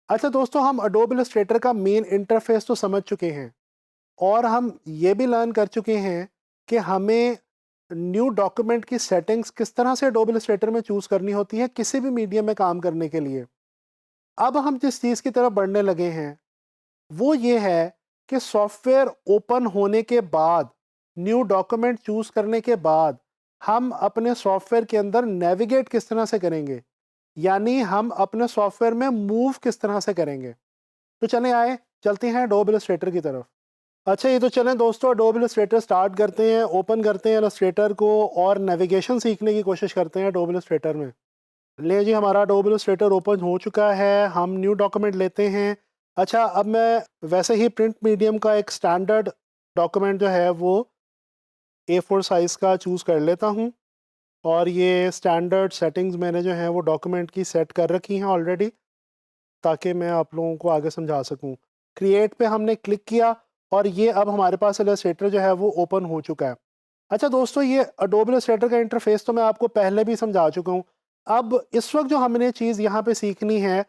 अच्छा दोस्तों, हम अडोब इलस्ट्रेटर का मेन इंटरफेस तो समझ चुके हैं और हम ये भी लर्न कर चुके हैं कि हमें न्यू डॉक्यूमेंट की सेटिंग्स किस तरह से अडोब इलस्ट्रेटर में चूज़ करनी होती है किसी भी मीडियम में काम करने के लिए। अब हम जिस चीज़ की तरफ बढ़ने लगे हैं वो ये है कि सॉफ्टवेयर ओपन होने के बाद, न्यू डॉक्यूमेंट चूज़ करने के बाद, हम अपने सॉफ्टवेयर के अंदर नेविगेट किस तरह से करेंगे, यानी हम अपने सॉफ्टवेयर में मूव किस तरह से करेंगे। तो चलें आए, चलते हैं एडोब इलस्ट्रेटर की तरफ। अच्छा, ये तो चलें दोस्तों, एडोब इलस्ट्रेटर स्टार्ट करते हैं, ओपन करते हैं इलस्ट्रेटर को और नेविगेशन सीखने की कोशिश करते हैं एडोब इलस्ट्रेटर में। ले जी, हमारा एडोब इलस्ट्रेटर ओपन हो चुका है, हम न्यू डॉक्यूमेंट लेते हैं। अच्छा, अब मैं वैसे ही प्रिंट मीडियम का एक स्टैंडर्ड डॉक्यूमेंट जो है वो A4 साइज़ का चूज़ कर लेता हूँ और ये स्टैंडर्ड सेटिंग्स मैंने जो है वो डॉक्यूमेंट की सेट कर रखी हैं ऑलरेडी, ताकि मैं आप लोगों को आगे समझा सकूं। क्रिएट पे हमने क्लिक किया और ये अब हमारे पास इलस्ट्रेटर जो है वो ओपन हो चुका है। अच्छा दोस्तों, ये अडोब इलस्ट्रेटर का इंटरफेस तो मैं आपको पहले भी समझा चुका हूँ। अब इस वक्त जो हमने चीज़ यहाँ पे सीखनी है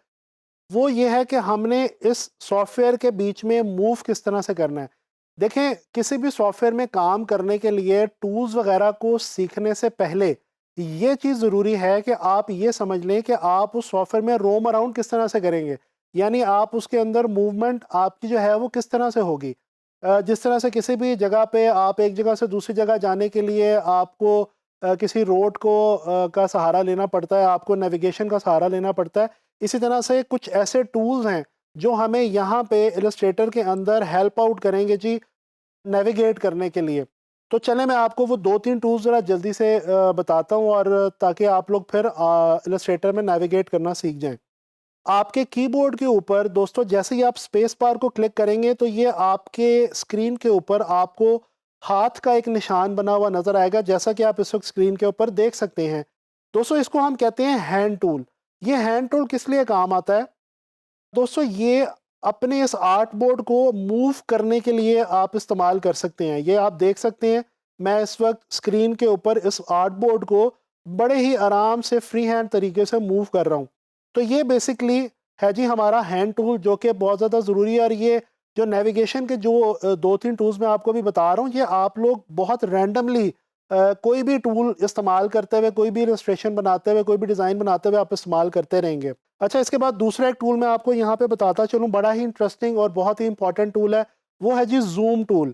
वो ये है कि हमने इस सॉफ्टवेयर के बीच में मूव किस तरह से करना है। देखें, किसी भी सॉफ्टवेयर में काम करने के लिए टूल्स वगैरह को सीखने से पहले ये चीज़ ज़रूरी है कि आप ये समझ लें कि आप उस सॉफ्टवेयर में रोम अराउंड किस तरह से करेंगे, यानी आप उसके अंदर मूवमेंट आपकी जो है वो किस तरह से होगी। जिस तरह से किसी भी जगह पे आप एक जगह से दूसरी जगह जाने के लिए आपको किसी रोड को का सहारा लेना पड़ता है, आपको नेविगेशन का सहारा लेना पड़ता है। इसी तरह से कुछ ऐसे टूल्स हैं जो हमें यहाँ पे इलस्ट्रेटर के अंदर हेल्प आउट करेंगे जी, नेविगेट करने के लिए। तो चलें, मैं आपको वो 2-3 टूल्स ज़रा जल्दी से बताता हूँ और ताकि आप लोग फिर इलस्ट्रेटर में नेविगेट करना सीख जाएँ। आपके कीबोर्ड के ऊपर दोस्तों जैसे ही आप स्पेस बार को क्लिक करेंगे तो ये आपके स्क्रीन के ऊपर आपको हाथ का एक निशान बना हुआ नज़र आएगा, जैसा कि आप इस वक्त स्क्रीन के ऊपर देख सकते हैं। दोस्तों, इसको हम कहते हैं हैंड टूल। ये हैंड टूल किस लिए काम आता है दोस्तों? ये अपने इस आर्ट बोर्ड को मूव करने के लिए आप इस्तेमाल कर सकते हैं। ये आप देख सकते हैं, मैं इस वक्त स्क्रीन के ऊपर इस आर्ट बोर्ड को बड़े ही आराम से फ्री हैंड तरीके से मूव कर रहा हूँ। तो ये बेसिकली है जी हमारा हैंड टूल, जो कि बहुत ज़्यादा ज़रूरी है। और ये जो नेविगेशन के जो 2-3 टूल्स मैं आपको भी बता रहा हूँ, ये आप लोग बहुत रैंडमली कोई भी टूल इस्तेमाल करते हुए, कोई भी इलस्ट्रेशन बनाते हुए, कोई भी डिज़ाइन बनाते हुए आप इस्तेमाल करते रहेंगे। अच्छा, इसके बाद दूसरा एक टूल मैं आपको यहाँ पे बताता चलूँ, बड़ा ही इंटरेस्टिंग और बहुत ही इंपॉर्टेंट टूल है, वो है जी ज़ूम टूल।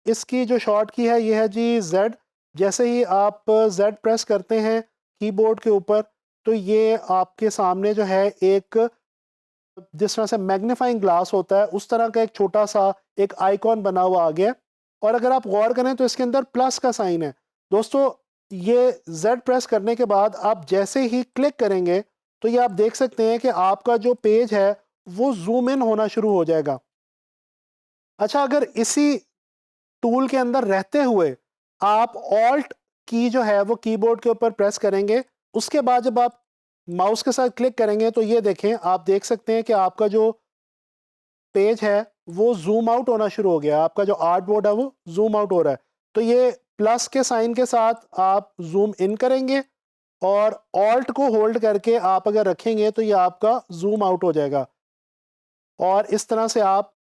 इसकी जो शॉर्ट की है ये है जी Z। जैसे ही आप Z प्रेस करते हैं कीबोर्ड के ऊपर, तो ये आपके सामने जो है एक, जिस तरह से मैग्नीफाइंग ग्लास होता है उस तरह का एक छोटा सा एक आइकॉन बना हुआ आ गया। और अगर आप गौर करें तो इसके अंदर प्लस का साइन है। दोस्तों, ये Z प्रेस करने के बाद आप जैसे ही क्लिक करेंगे तो ये आप देख सकते हैं कि आपका जो पेज है वो जूम इन होना शुरू हो जाएगा। अच्छा, अगर इसी टूल के अंदर रहते हुए आप ऑल्ट की जो है वो कीबोर्ड के ऊपर प्रेस करेंगे, उसके बाद जब आप माउस के साथ क्लिक करेंगे तो ये देखें, आप देख सकते हैं कि आपका जो पेज है वो जूम आउट होना शुरू हो गया। आपका जो आर्ट बोर्ड है वो जूम आउट हो रहा है। तो ये प्लस के साइन के साथ आप जूम इन करेंगे और ऑल्ट को होल्ड करके आप अगर रखेंगे तो ये आपका जूम आउट हो जाएगा। और इस तरह से आप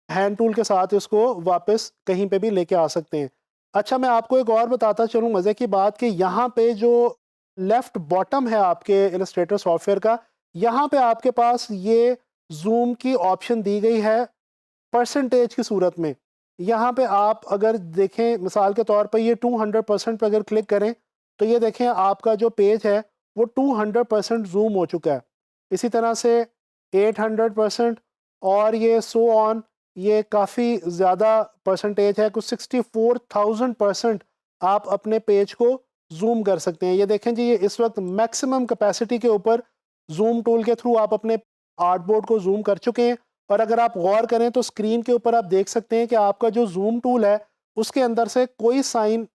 हैंड टूल के साथ इसको वापस कहीं पे भी लेके आ सकते हैं। अच्छा, मैं आपको एक और बताता चलूँ मज़े की बात, कि यहाँ पे जो लेफ़्ट बॉटम है आपके इलस्ट्रेटर सॉफ्टवेयर का, यहाँ पे आपके पास ये ज़ूम की ऑप्शन दी गई है परसेंटेज की सूरत में। यहाँ पे आप अगर देखें, मिसाल के तौर पे ये 200% पे अगर क्लिक करें तो ये देखें आपका जो पेज है वो 200% ज़ूम हो चुका है। इसी तरह से 800% और ये सो ऑन, ये काफ़ी ज़्यादा परसेंटेज है, कुछ 64,000% आप अपने पेज को ज़ूम कर सकते हैं। ये देखें जी, ये इस वक्त मैक्सिमम कैपेसिटी के ऊपर ज़ूम टूल के थ्रू आप अपने आर्ट बोर्ड को ज़ूम कर चुके हैं। और अगर आप गौर करें तो स्क्रीन के ऊपर आप देख सकते हैं कि आपका जो ज़ूम टूल है उसके अंदर से कोई साइन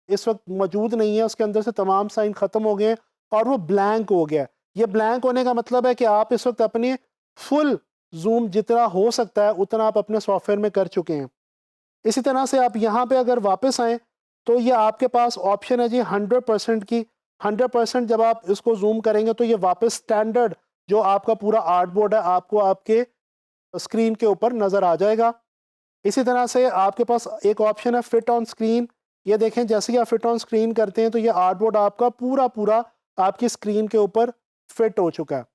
इस वक्त मौजूद नहीं है, उसके अंदर से तमाम साइन ख़त्म हो गए हैं और वो ब्लैंक हो गया है। ये ब्लैंक होने का मतलब है कि आप इस वक्त अपनी फुल ज़ूम जितना हो सकता है उतना आप अपने सॉफ्टवेयर में कर चुके हैं। इसी तरह से आप यहाँ पे अगर वापस आएँ तो ये आपके पास ऑप्शन है जी 100% की। 100% जब आप इसको ज़ूम करेंगे तो ये वापस स्टैंडर्ड जो आपका पूरा आर्ट बोर्ड है आपको आपके स्क्रीन के ऊपर नज़र आ जाएगा। इसी तरह से आपके पास एक ऑप्शन है फिट ऑन स्क्रीन। ये देखें जैसे ही आप फिट ऑन स्क्रीन करते हैं तो ये आर्ट बोर्ड आपका पूरा पूरा आपकी स्क्रीन के ऊपर फिट हो चुका है।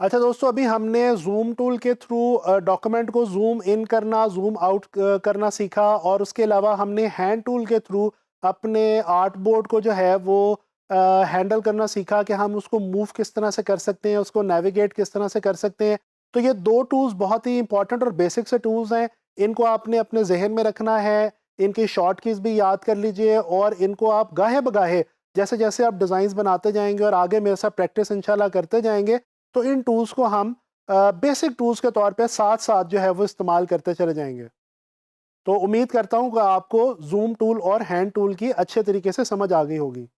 अच्छा दोस्तों, अभी हमने जूम टूल के थ्रू डॉक्यूमेंट को जूम इन करना, जूम आउट करना सीखा, और उसके अलावा हमने हैंड टूल के थ्रू अपने आर्ट बोर्ड को जो है वो हैंडल करना सीखा कि हम उसको मूव किस तरह से कर सकते हैं, उसको नेविगेट किस तरह से कर सकते हैं। तो ये दो टूल्स बहुत ही इंपॉर्टेंट और बेसिक से टूल्स हैं। इनको आपने अपने जहन में रखना है, इनकी शॉर्ट कीज भी याद कर लीजिए, और इनको आप गाहे बगाहे जैसे जैसे आप डिज़ाइंस बनाते जाएंगे और आगे मेरे साथ प्रैक्टिस इंशाल्लाह करते जाएंगे, तो इन टूल्स को हम बेसिक टूल्स के तौर पे साथ-साथ जो है वो इस्तेमाल करते चले जाएँगे। तो उम्मीद करता हूँ कि आपको ज़ूम टूल और हैंड टूल की अच्छे तरीके से समझ आ गई होगी।